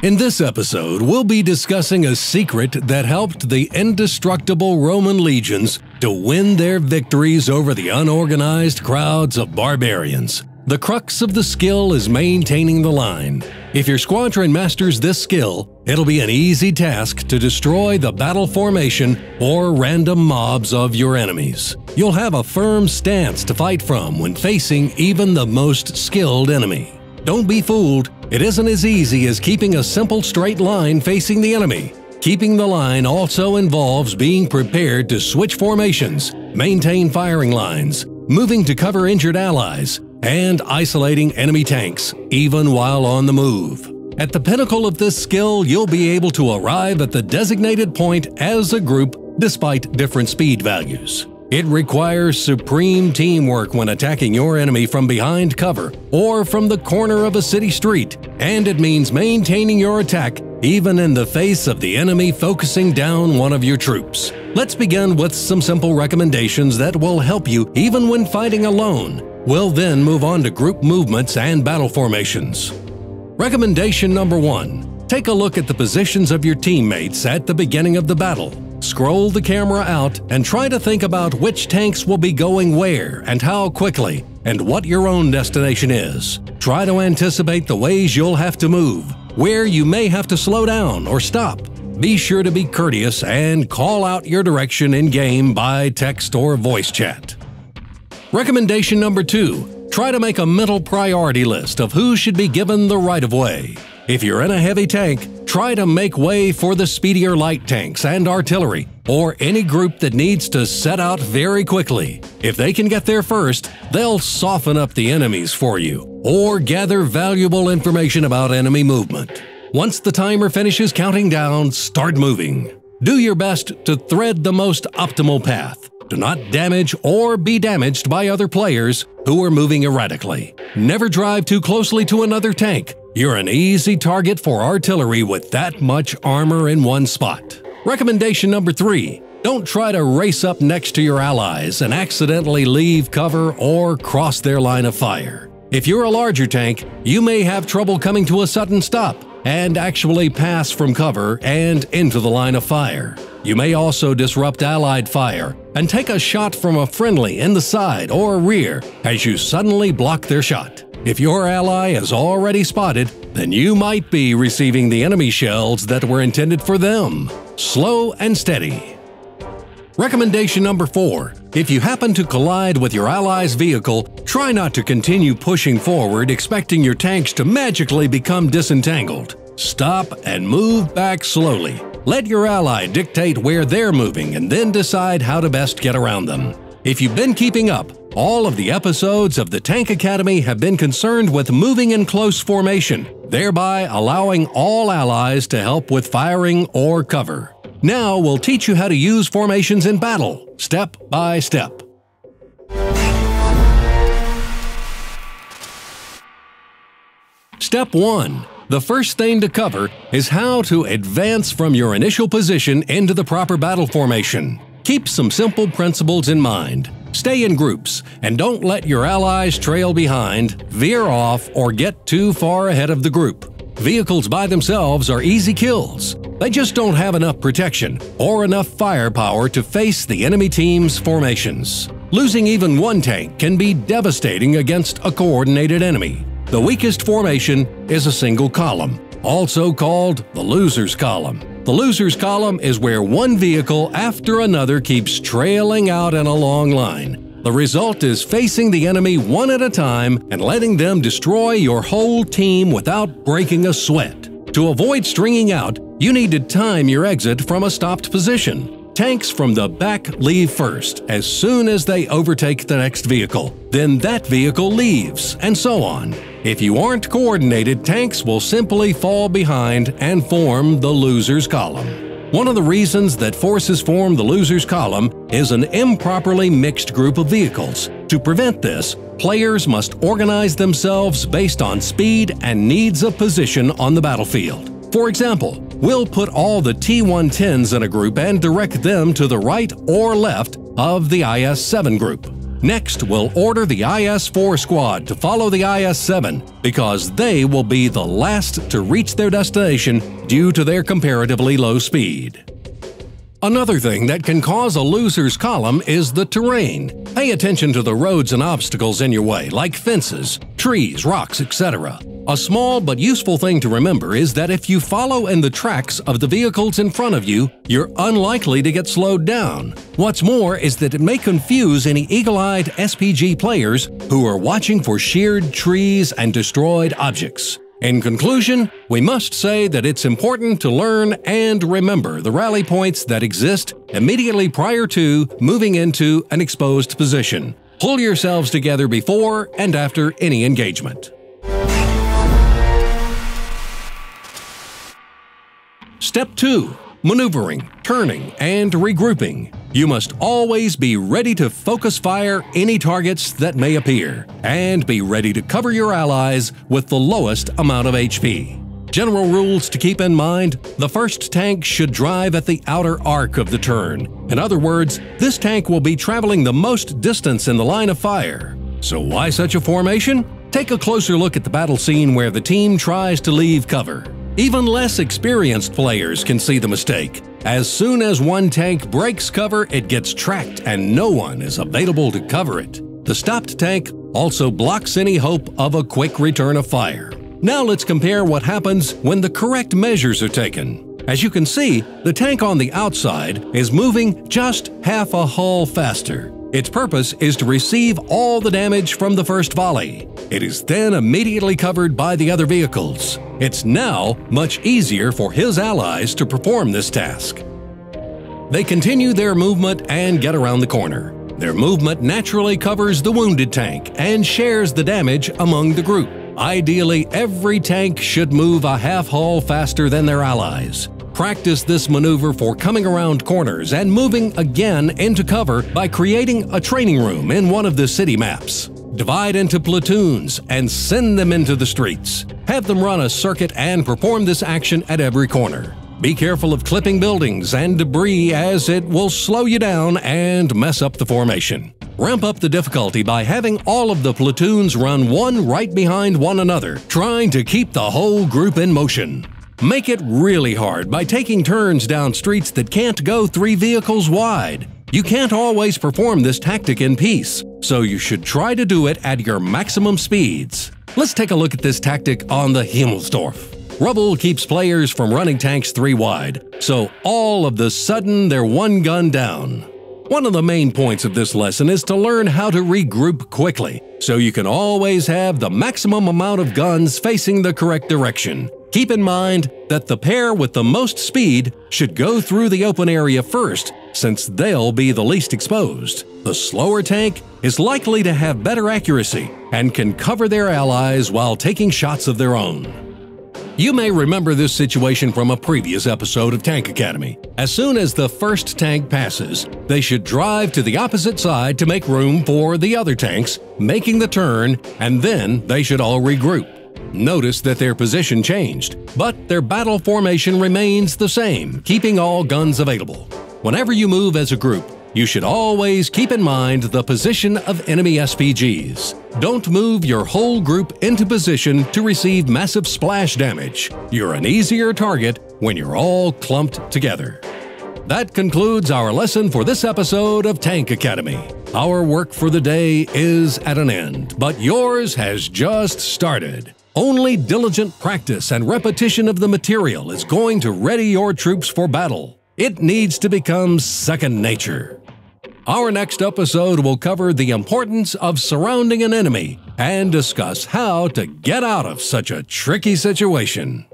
In this episode, we'll be discussing a secret that helped the indestructible Roman legions to win their victories over the unorganized crowds of barbarians. The crux of the skill is maintaining the line. If your squadron masters this skill, it'll be an easy task to destroy the battle formation or random mobs of your enemies. You'll have a firm stance to fight from when facing even the most skilled enemy. Don't be fooled, it isn't as easy as keeping a simple straight line facing the enemy. Keeping the line also involves being prepared to switch formations, maintain firing lines, moving to cover injured allies, and isolating enemy tanks, even while on the move. At the pinnacle of this skill, you'll be able to arrive at the designated point as a group despite different speed values. It requires supreme teamwork when attacking your enemy from behind cover or from the corner of a city street, and it means maintaining your attack even in the face of the enemy focusing down one of your troops. Let's begin with some simple recommendations that will help you even when fighting alone. We'll then move on to group movements and battle formations. Recommendation number 1. Take a look at the positions of your teammates at the beginning of the battle. Scroll the camera out and try to think about which tanks will be going where and how quickly, and what your own destination is. Try to anticipate the ways you'll have to move, where you may have to slow down or stop. Be sure to be courteous and call out your direction in-game by text or voice chat. Recommendation number 2. Try to make a mental priority list of who should be given the right-of-way. If you're in a heavy tank, try to make way for the speedier light tanks and artillery, or any group that needs to set out very quickly. If they can get there first, they'll soften up the enemies for you, or gather valuable information about enemy movement. Once the timer finishes counting down, start moving. Do your best to thread the most optimal path. Do not damage or be damaged by other players who are moving erratically. Never drive too closely to another tank. You're an easy target for artillery with that much armor in one spot. Recommendation number 3. Don't try to race up next to your allies and accidentally leave cover or cross their line of fire. If you're a larger tank, you may have trouble coming to a sudden stop and actually pass from cover and into the line of fire. You may also disrupt allied fire and take a shot from a friendly in the side or rear as you suddenly block their shot. If your ally is already spotted, then you might be receiving the enemy shells that were intended for them. Slow and steady. Recommendation number 4. If you happen to collide with your ally's vehicle, try not to continue pushing forward expecting your tanks to magically become disentangled. Stop and move back slowly. Let your ally dictate where they're moving and then decide how to best get around them. If you've been keeping up, all of the episodes of the Tank Academy have been concerned with moving in close formation, thereby allowing all allies to help with firing or cover. Now we'll teach you how to use formations in battle, step by step. Step 1. The first thing to cover is how to advance from your initial position into the proper battle formation. Keep some simple principles in mind. Stay in groups, and don't let your allies trail behind, veer off, or get too far ahead of the group. Vehicles by themselves are easy kills. They just don't have enough protection or enough firepower to face the enemy team's formations. Losing even one tank can be devastating against a coordinated enemy. The weakest formation is a single column, also called the loser's column. The loser's column is where one vehicle after another keeps trailing out in a long line. The result is facing the enemy one at a time and letting them destroy your whole team without breaking a sweat. To avoid stringing out, you need to time your exit from a stopped position. Tanks from the back leave first as soon as they overtake the next vehicle. Then that vehicle leaves, and so on. If you aren't coordinated, tanks will simply fall behind and form the loser's column. One of the reasons that forces form the loser's column is an improperly mixed group of vehicles. To prevent this, players must organize themselves based on speed and needs of position on the battlefield. For example, we'll put all the T-110s in a group and direct them to the right or left of the IS-7 group. Next, we'll order the IS-4 squad to follow the IS-7 because they will be the last to reach their destination due to their comparatively low speed. Another thing that can cause a loser's column is the terrain. Pay attention to the roads and obstacles in your way, like fences, trees, rocks, etc. A small but useful thing to remember is that if you follow in the tracks of the vehicles in front of you, you're unlikely to get slowed down. What's more is that it may confuse any eagle-eyed SPG players who are watching for sheared trees and destroyed objects. In conclusion, we must say that it's important to learn and remember the rally points that exist immediately prior to moving into an exposed position. Pull yourselves together before and after any engagement. Step 2. Maneuvering, turning, and regrouping. You must always be ready to focus fire any targets that may appear, and be ready to cover your allies with the lowest amount of HP. General rules to keep in mind: the first tank should drive at the outer arc of the turn. In other words, this tank will be traveling the most distance in the line of fire. So why such a formation? Take a closer look at the battle scene where the team tries to leave cover. Even less experienced players can see the mistake. As soon as one tank breaks cover, it gets tracked and no one is available to cover it. The stopped tank also blocks any hope of a quick return of fire. Now let's compare what happens when the correct measures are taken. As you can see, the tank on the outside is moving just half a hull faster. Its purpose is to receive all the damage from the first volley. It is then immediately covered by the other vehicles. It's now much easier for his allies to perform this task. They continue their movement and get around the corner. Their movement naturally covers the wounded tank and shares the damage among the group. Ideally, every tank should move a half hull faster than their allies. Practice this maneuver for coming around corners and moving again into cover by creating a training room in one of the city maps. Divide into platoons and send them into the streets. Have them run a circuit and perform this action at every corner. Be careful of clipping buildings and debris, as it will slow you down and mess up the formation. Ramp up the difficulty by having all of the platoons run one right behind one another, trying to keep the whole group in motion. Make it really hard by taking turns down streets that can't go 3 vehicles wide. You can't always perform this tactic in peace, so you should try to do it at your maximum speeds. Let's take a look at this tactic on the Himmelsdorf. Rubble keeps players from running tanks 3 wide, so all of the sudden they're one gun down. One of the main points of this lesson is to learn how to regroup quickly, so you can always have the maximum amount of guns facing the correct direction. Keep in mind that the pair with the most speed should go through the open area first, since they'll be the least exposed. The slower tank is likely to have better accuracy and can cover their allies while taking shots of their own. You may remember this situation from a previous episode of Tank Academy. As soon as the first tank passes, they should drive to the opposite side to make room for the other tanks, making the turn, and then they should all regroup. Notice that their position changed, but their battle formation remains the same, keeping all guns available. Whenever you move as a group, you should always keep in mind the position of enemy SPGs. Don't move your whole group into position to receive massive splash damage. You're an easier target when you're all clumped together. That concludes our lesson for this episode of Tank Academy. Our work for the day is at an end, but yours has just started. Only diligent practice and repetition of the material is going to ready your troops for battle. It needs to become second nature. Our next episode will cover the importance of surrounding an enemy and discuss how to get out of such a tricky situation.